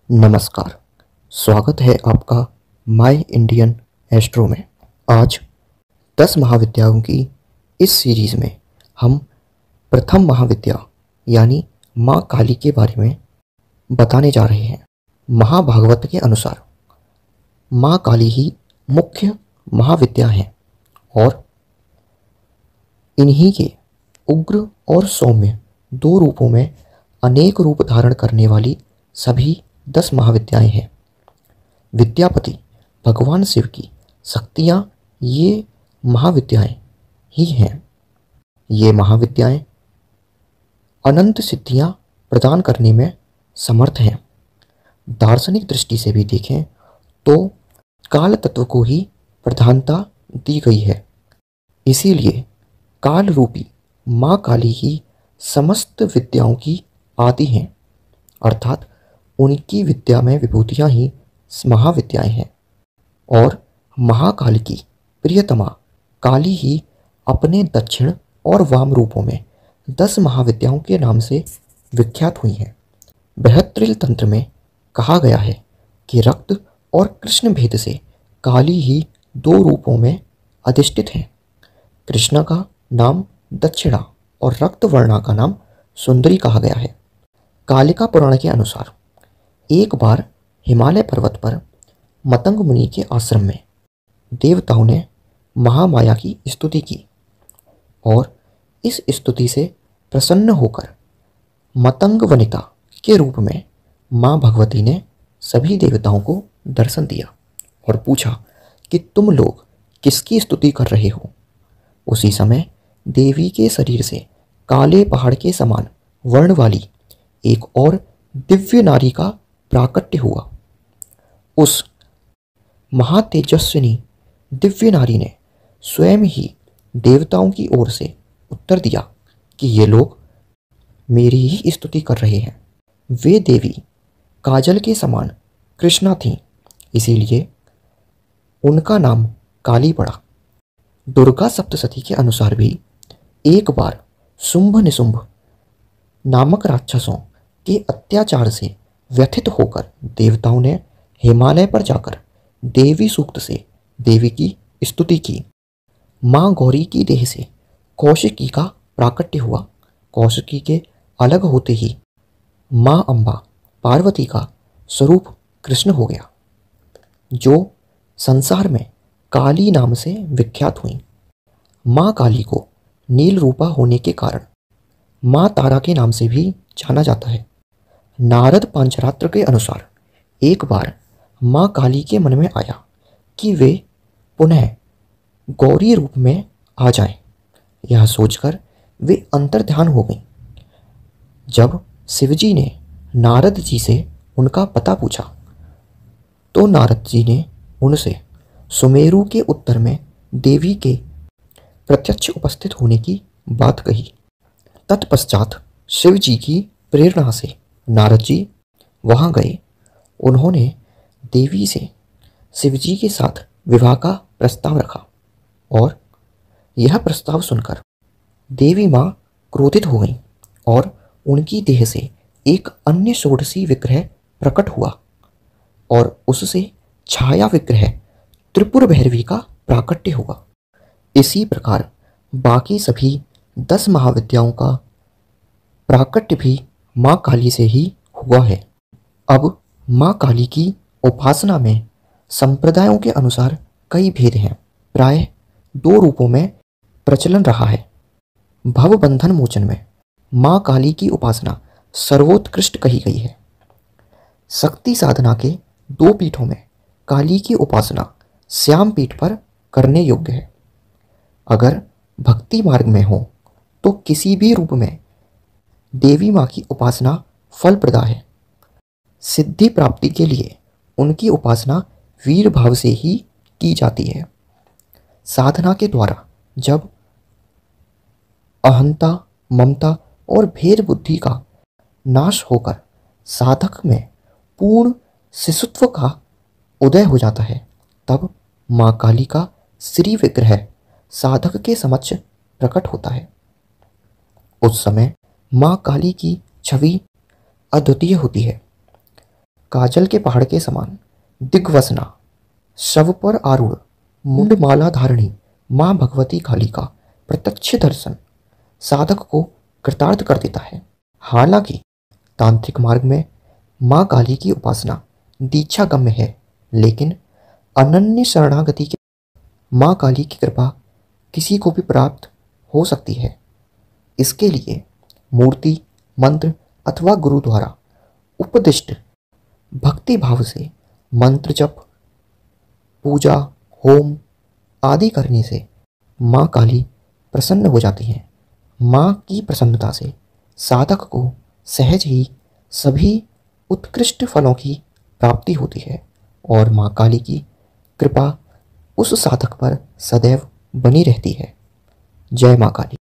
नमस्कार। स्वागत है आपका माय इंडियन एस्ट्रो में। आज 10 महाविद्याओं की इस सीरीज़ में हम प्रथम महाविद्या यानी माँ काली के बारे में बताने जा रहे हैं। महाभागवत के अनुसार माँ काली ही मुख्य महाविद्या हैं और इन्हीं के उग्र और सौम्य दो रूपों में अनेक रूप धारण करने वाली सभी 10 महाविद्याएं हैं। विद्यापति भगवान शिव की शक्तियां ये महाविद्याएं ही हैं। ये महाविद्याएं अनंत सिद्धियां प्रदान करने में समर्थ हैं। दार्शनिक दृष्टि से भी देखें तो काल तत्व को ही प्रधानता दी गई है। इसीलिए काल रूपी माँ काली ही समस्त विद्याओं की आदि हैं, अर्थात उनकी विद्या में विभूतियाँ ही महाविद्याएं हैं। और महाकाल की प्रियतमा काली ही अपने दक्षिण और वाम रूपों में 10 महाविद्याओं के नाम से विख्यात हुई हैं। बृहत्त्रिल तंत्र में कहा गया है कि रक्त और कृष्ण भेद से काली ही दो रूपों में अधिष्ठित हैं। कृष्णा का नाम दक्षिणा और रक्त वर्णा का नाम सुंदरी कहा गया है। कालिका पुराण के अनुसार एक बार हिमालय पर्वत पर मतंग मुनि के आश्रम में देवताओं ने महामाया की स्तुति की और इस स्तुति से प्रसन्न होकर मतंग वनिता के रूप में माँ भगवती ने सभी देवताओं को दर्शन दिया और पूछा कि तुम लोग किसकी स्तुति कर रहे हो। उसी समय देवी के शरीर से काले पहाड़ के समान वर्ण वाली एक और दिव्य नारी का प्राकट्य हुआ। उस महातेजस्विनी दिव्य नारी ने स्वयं ही देवताओं की ओर से उत्तर दिया कि ये लोग मेरी ही स्तुति कर रहे हैं। वे देवी काजल के समान कृष्णा थीं, इसीलिए उनका नाम काली पड़ा। दुर्गा सप्तशती के अनुसार भी एक बार शुंभ निशुंभ नामक राक्षसों के अत्याचार से व्यथित होकर देवताओं ने हिमालय पर जाकर देवी सूक्त से देवी की स्तुति की। माँ गौरी की देह से कौशिकी का प्राकट्य हुआ। कौशिकी के अलग होते ही माँ अम्बा पार्वती का स्वरूप कृष्ण हो गया, जो संसार में काली नाम से विख्यात हुई। माँ काली को नील रूपा होने के कारण माँ तारा के नाम से भी जाना जाता है। नारद पांचरात्र के अनुसार एक बार माँ काली के मन में आया कि वे पुनः गौरी रूप में आ जाएं। यह सोचकर वे अंतर्ध्यान हो गईं। जब शिवजी ने नारद जी से उनका पता पूछा तो नारद जी ने उनसे सुमेरु के उत्तर में देवी के प्रत्यक्ष उपस्थित होने की बात कही। तत्पश्चात शिव जी की प्रेरणा से नारद जी वहाँ गए। उन्होंने देवी से शिवजी के साथ विवाह का प्रस्ताव रखा और यह प्रस्ताव सुनकर देवी माँ क्रोधित हो गई और उनकी देह से एक अन्य षोडशी विग्रह प्रकट हुआ और उससे छाया विग्रह त्रिपुर भैरवी का प्राकट्य हुआ। इसी प्रकार बाकी सभी 10 महाविद्याओं का प्राकट्य भी माँ काली से ही हुआ है। अब माँ काली की उपासना में संप्रदायों के अनुसार कई भेद हैं। प्राय 2 रूपों में प्रचलन रहा है। भवबंधन मोचन में माँ काली की उपासना सर्वोत्कृष्ट कही गई है। शक्ति साधना के 2 पीठों में काली की उपासना श्याम पीठ पर करने योग्य है। अगर भक्ति मार्ग में हो तो किसी भी रूप में देवी माँ की उपासना फलप्रदा है। सिद्धि प्राप्ति के लिए उनकी उपासना वीर भाव से ही की जाती है। साधना के द्वारा जब अहंता, ममता और भेद बुद्धि का नाश होकर साधक में पूर्ण शिशुत्व का उदय हो जाता है, तब माँ काली का श्री विग्रह साधक के समक्ष प्रकट होता है। उस समय माँ काली की छवि अद्वितीय होती है। काजल के पहाड़ के समान दिग्वसना, शव पर आरूढ़ मुंडमाला धारणी माँ भगवती काली का प्रत्यक्ष दर्शन साधक को कृतार्थ कर देता है। हालांकि तांत्रिक मार्ग में माँ काली की उपासना दीक्षा गम्य है, लेकिन अनन्य शरणागति के माँ काली की कृपा किसी को भी प्राप्त हो सकती है। इसके लिए मूर्ति, मंत्र अथवा गुरु द्वारा उपदिष्ट भक्ति भाव से मंत्र जप, पूजा, होम आदि करने से माँ काली प्रसन्न हो जाती हैं। माँ की प्रसन्नता से साधक को सहज ही सभी उत्कृष्ट फलों की प्राप्ति होती है और माँ काली की कृपा उस साधक पर सदैव बनी रहती है। जय माँ काली।